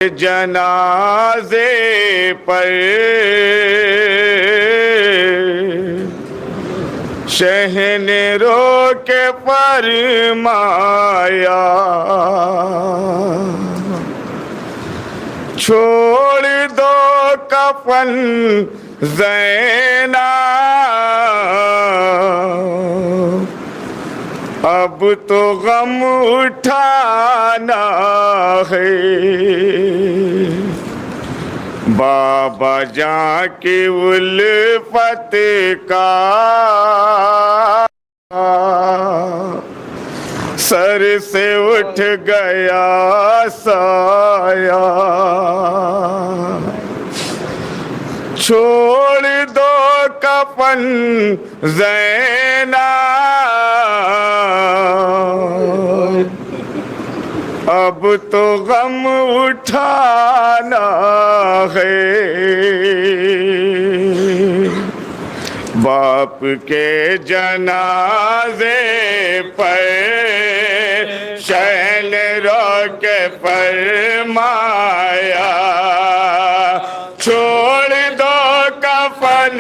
جنازے پر شہ نے رو کے فرمایا، چھوڑ دو کفن زینب، اب تو غم اٹھانا ہے، بابا جان کی الفت کا سر سے اٹھ گیا سایہ، چھوڑ دو کفن زینب، اب تو غم اٹھانا ہے، باپ کے جنازے پر شہ نے رو کے فرمایا، چھوڑ دو کفن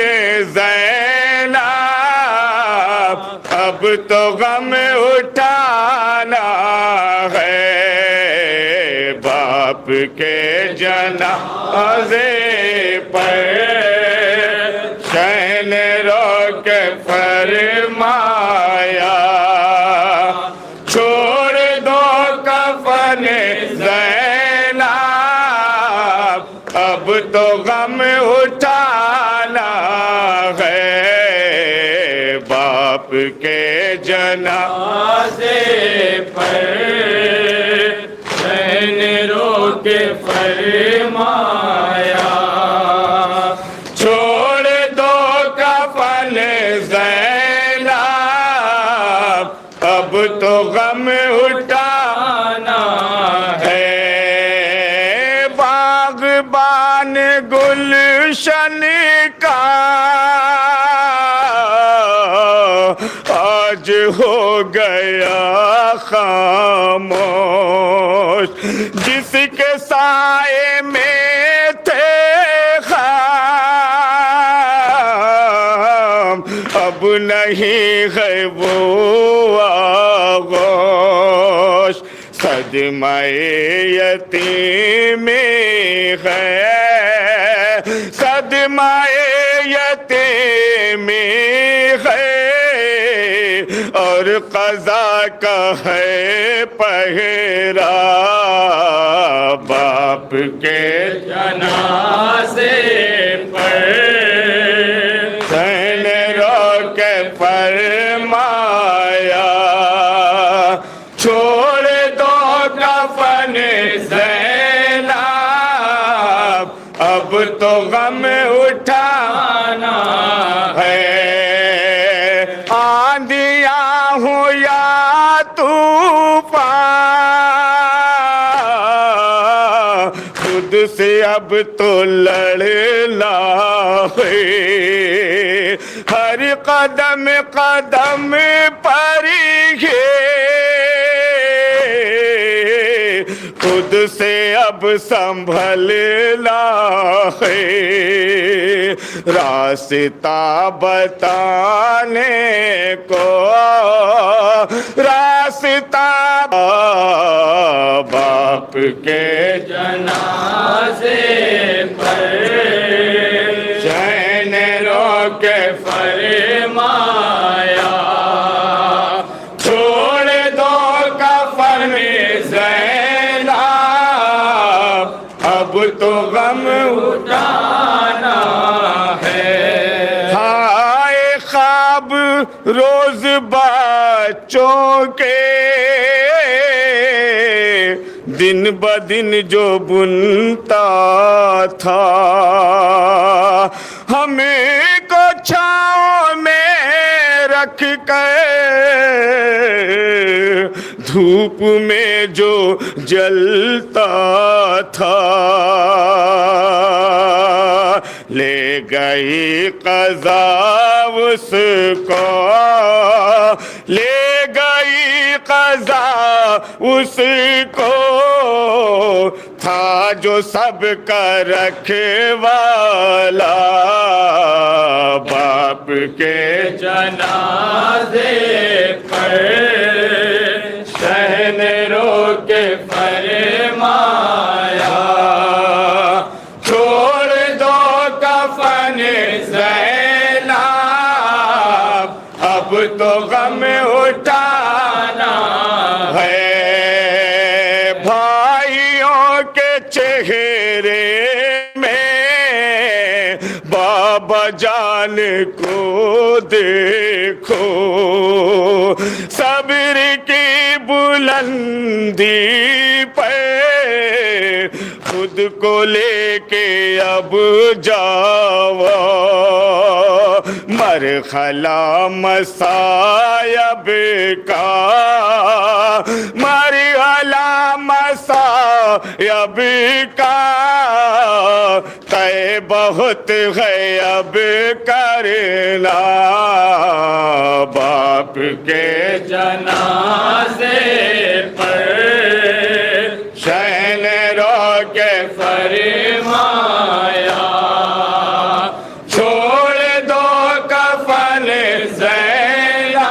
زینب، اب تو غم اٹھانا ہے، باپ کے جنازے پر شہ نے رو کے فرمایا، چھوڑ دو کفن زینب، اب تو غم اٹھانا ہے، باپ کے جنازے پر شہ نے رو کے فرمایا، چھوڑ دو کفن زینب، اب تو غم اٹھانا ہے، باغبان گلشن کا آج ہو گیا خاموش، جس کے سائے میں تھے خام، اب نہیں ہے وہ آغوش، صدمہ یتیمی ہے، صدمہ یتیمی ہے، اور قضا کا ہے پہرا، باپ کے جنازے پر شہ نے رو کے فرمایا، چھوڑ دو کفن زینب، اب تو غم اٹھانا ہے، آندھیاں ہوں یا طوفان، خود سے اب تو لڑنا ہے، ہر قدم قدم پر یہ خود سے اب سنبھلنا ہے، راستہ بتانے کو راستہ، باپ کے جنازے پر شہ نے رو کے فرمایا، چھوڑ دو کفن زینب، اب تو غم اٹھانا ہے، ہائے خواب روز بچوں کے دن بدن جو بنتا تھا، ہمیں کو چھاؤں میں رکھ کر دھوپ میں جو جلتا تھا، لے گئی قضا اس کو، لے گئی قضا اس کو، تھا جو سب کا رکھوالا، باپ کے جنازے پر شہ نے رو کے فرمایا، چھوڑ دو کفن زینب، اب تو غم اٹھانا ہے، بھائیوں کے چہرے میں بابا جان کو دیکھو، صبر کی بلندی پہ خود کو لے کے اب جاؤ، مرحلہ مصائب کا، مرحلہ مصائب کا طے بہت ہے اب کرنا، باپ کے جنازے پر شہ نے رو کے فرمایا، چھوڑ دو کفن زینب،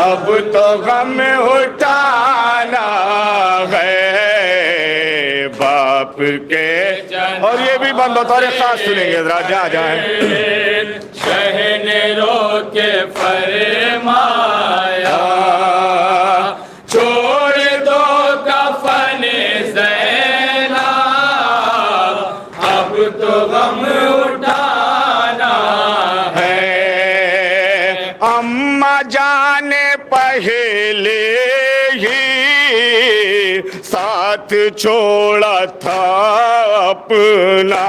اب تو غم اٹھانا ہے، باپ کے اور یہ بھی بند بطور خاص سنیں گے ذرا جا جائیں، شہ نے رو کے فرمایا، چھوڑ دو کفن زینب، اب تو غم اٹھانا ہے اماں جان پہلے ہی ساتھ چھوڑا تھا اپنا،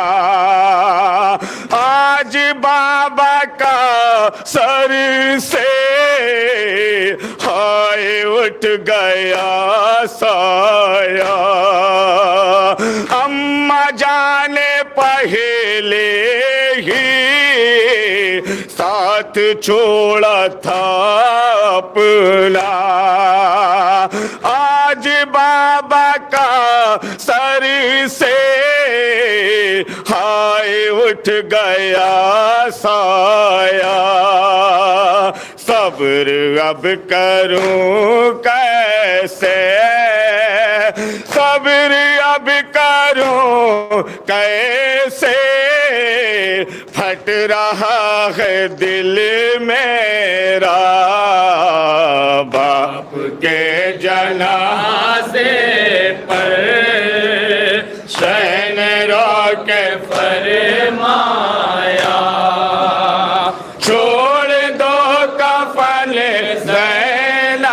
آج بابا کا سر سے ہائے اٹھ گیا سایہ، اماں جان پہلے ہی ساتھ چھوڑا تھا اپنا، آج بابا کا سر سے ہائے اٹھ گیا سایہ، صبر اب کروں کیسے، صبر اب کروں کیسے، پھٹ رہا ہے دل میرا، باپ کے جنازے پر شہ نے رو کے فرمایا، چھوڑ دو کفن زینب،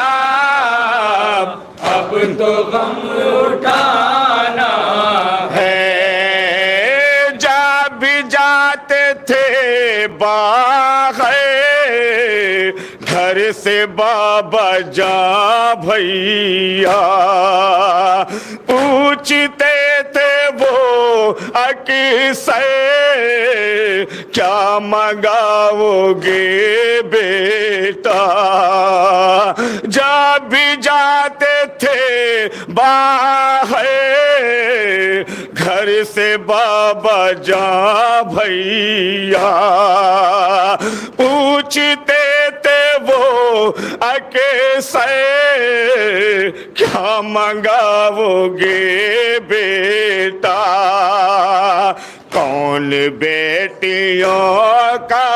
اب تو غم اٹھانا ہے، جا بھی جاتے تھے باہر گھر سے بابا جا بھیا، پوچھتے تھے وہ اکثر کیا منگاؤ گے بیٹا، جب بھی جاتے تھے باہر گھر سے بابا جا بھیا، پوچھتے تھے وہ اکثر کیا منگاؤ گے بیٹا، کون بیٹیوں کا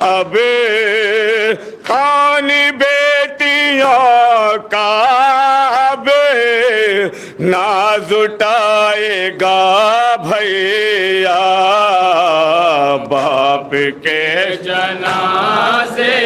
اب، کون بیٹیوں کا اب ناز اٹھائے گا بھیا، باپ کے جنازے